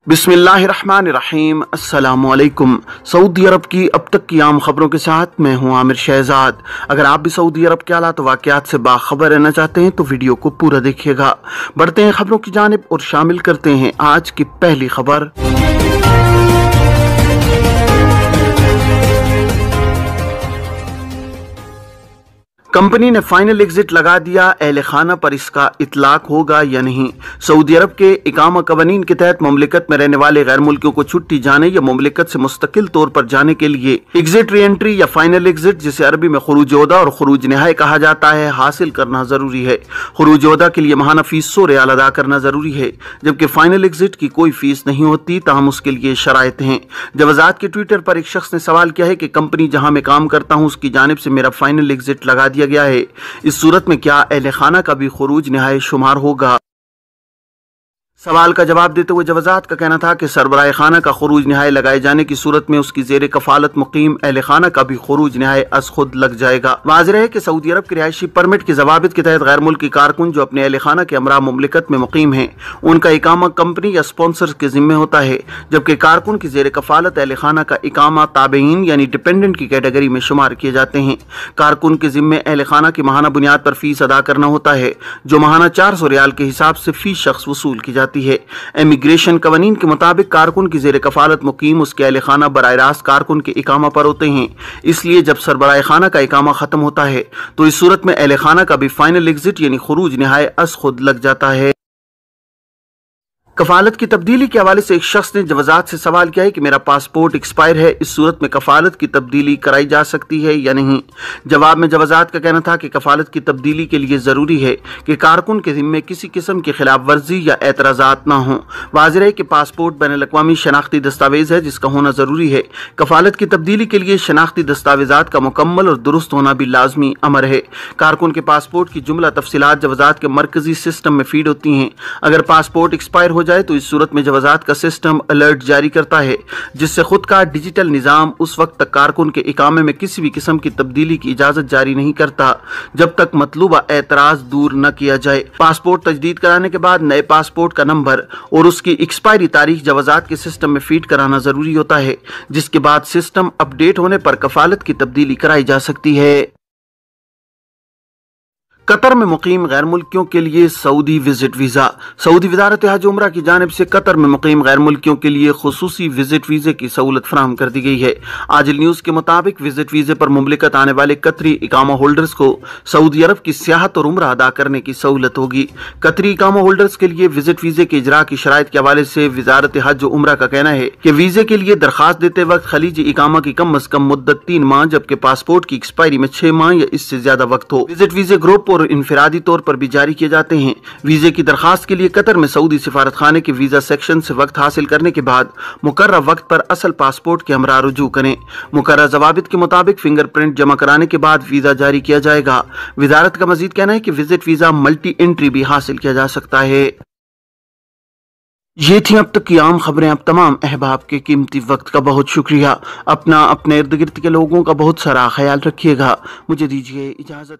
बिस्मिल्लाहिर्रहमानिर्रहीम। अस्सलामुअलैकुम। सऊदी अरब की अब तक की आम खबरों के साथ मैं हूं आमिर शहजाद। अगर आप भी सऊदी अरब के हालात वाक़यात से बाखबर रहना चाहते हैं तो वीडियो को पूरा देखिएगा। बढ़ते हैं खबरों की जानिब और शामिल करते हैं आज की पहली खबर। कंपनी ने फाइनल एग्जिट लगा दिया, अहले खाना पर इसका इतलाक होगा या नहीं। सऊदी अरब के इकामा कवानीन के तहत मुमलिकत में रहने वाले गैर मुल्कियों को छुट्टी जाने या मुमलिकत से मुस्तकिल तौर पर जाने के लिए एग्जिट री एंट्री या फाइनल एग्जिट, जिसे अरबी में खुरूज ओहदा और खुरूज निहाय कहा जाता है, हासिल करना जरूरी है। खुरूज ओहदा के लिए माहाना फीस 100 रियाल अदा करना जरूरी है, जबकि फाइनल एग्जिट की कोई फीस नहीं होती, ताहम उसके लिए शराइत हैं। जवाजात के ट्विटर पर एक शख्स ने सवाल किया है कि कंपनी जहां मैं काम करता हूं उसकी जानिब से मेरा फाइनल एग्जिट लगा दिया गया है, इस सूरत में क्या अहले खाना का भी खुरूज निहाय शुमार होगा। सवाल का जवाब देते हुए जवाजात का कहना था कि सरबराह खाना का खुरूज निहाय लगाए जाने की सूरत में उसकी जेर कफालत मुकीम अहले खाना का भी खुरूज निहाय अज खुद लग जाएगा। वाज़ेह है कि सऊदी अरब की रिहायशी परमिट के जवाबित के तहत गैर मुल्की कारकुन जो अपने अहले खाना के हमरा मुमलिकत में मुकीम हैं, उनका इकामा कंपनी या स्पॉन्सर्स के जिम्मे होता है, जबकि कारकुन की जेर कफालत अहले खाना का इकामा ताबेईन यानी डिपेंडेंट की कैटेगरी में शुमार किए जाते हैं। कारकुन के जिम्मे अहले खाना की माहाना बुनियाद पर फीस अदा करना होता है, जो माहाना 400 रियाल के हिसाब से फी शख्स वसूल की जाती है। इमिग्रेशन कवानीन के मुताबिक कारकुन की जेर कफालत मुकीम उसके अहले खाना बराह रास्त कारकुन के इकामा पर होते हैं, इसलिए जब सरबराह खाना का इकामा खत्म होता है तो इस सूरत में अहले खाना का भी फाइनल एग्जिट यानी खुरूज निहाय अज खुद लग जाता है। कफालत की तब्दीली के हवाले से एक शख्स ने जवाजात से सवाल किया है कि मेरा पासपोर्ट एक्सपायर है, इस सूरत में कफालत की तब्दीली कराई जा सकती है या नहीं। जवाब में जवाजात का कहना था कि कफालत की तब्दीली के लिए ज़रूरी है कि कारकुन के ज़िम्मे किसी किस्म की खिलाफ वर्जी या एतराज़ात ना हों। वाज़ेह है कि पासपोर्ट बैनुल-अक़वामी शनाख्ती दस्तावेज़ है जिसका होना ज़रूरी है। कफालत की तब्दीली के लिए शनाख्ती दस्तावेज़ात का मुकम्मल और दुरुस्त होना भी लाजमी अमर है। कारकुन के पासपोर्ट की जुमला तफसीलात जवाजात के मरकजी सिस्टम में फीड होती हैं। अगर पासपोर्ट एक्सपायर हो जाए तो इस सूरत में जवाजात का सिस्टम अलर्ट जारी करता है, जिससे खुद का डिजिटल निज़ाम उस वक्त तक कारकुन के इकामे में किसी भी किस्म की तब्दीली की इजाज़त जारी नहीं करता जब तक मतलूबा एतराज़ दूर न किया जाए। पासपोर्ट तजदीद कराने के बाद नए पासपोर्ट का नंबर और उसकी एक्सपायरी तारीख जवाजात के सिस्टम में फीड कराना ज़रूरी होता है, जिसके बाद सिस्टम अपडेट होने पर कफालत की तब्दीली कराई जा सकती है। कतर में मुकीम गैर मुल्कियों के लिए सऊदी विजिट वीज़ा। सऊदी वज़ारत हज उम्रा की जानिब से कतर में मुकीम गैर मुल्कियों के लिए खुसूसी विजिट वीज़े की सहूलत फराहम कर दी गई है। आजिल न्यूज़ के मुताबिक विजिट वीज़े पर मुमलिकत आने वाले कतरी इकामा होल्डर्स को सऊदी अरब की सियाहत और उम्रा अदा करने की सहूलत होगी। कतरी इकामा होल्डर्स के लिए विजिट वीज़े के इजरा की शराइत के हवाले से वज़ारत हज उम्रा का कहना है कि वीज़े के लिए दरखास्त देते वक्त खलीजी इकामा की कम अज कम मुद्दत 3 माह, जबकि पासपोर्ट की एक्सपायरी में 6 माह या इससे ज्यादा वक्त हो। विजिट वीज़े ग्रुप और इनफिरादी तौर पर भी जारी किए जाते हैं। वीजे की दरखास्त के लिए कतर में सऊदी सिफारत खाने के वीजा सेक्शन से वक्त हासिल करने के बाद मुकर्रर वक्त पर असल पासपोर्ट के हमरा रुजू करें। मुकर्रर जवाबित के मुताबिक फिंगरप्रिंट जमा कराने के बाद वीजा जारी किया जाएगा। वजारत का मजीद कहना है कि विजिट वीजा मल्टी एंट्री भी हासिल किया जा सकता है। ये थी अब तक की आम खबरें। अब तमाम अहबाब के कीमती वक्त का बहुत शुक्रिया। अपना अपने इर्द गिर्द के लोगों का बहुत सारा ख्याल रखिएगा। मुझे दीजिए इजाजत।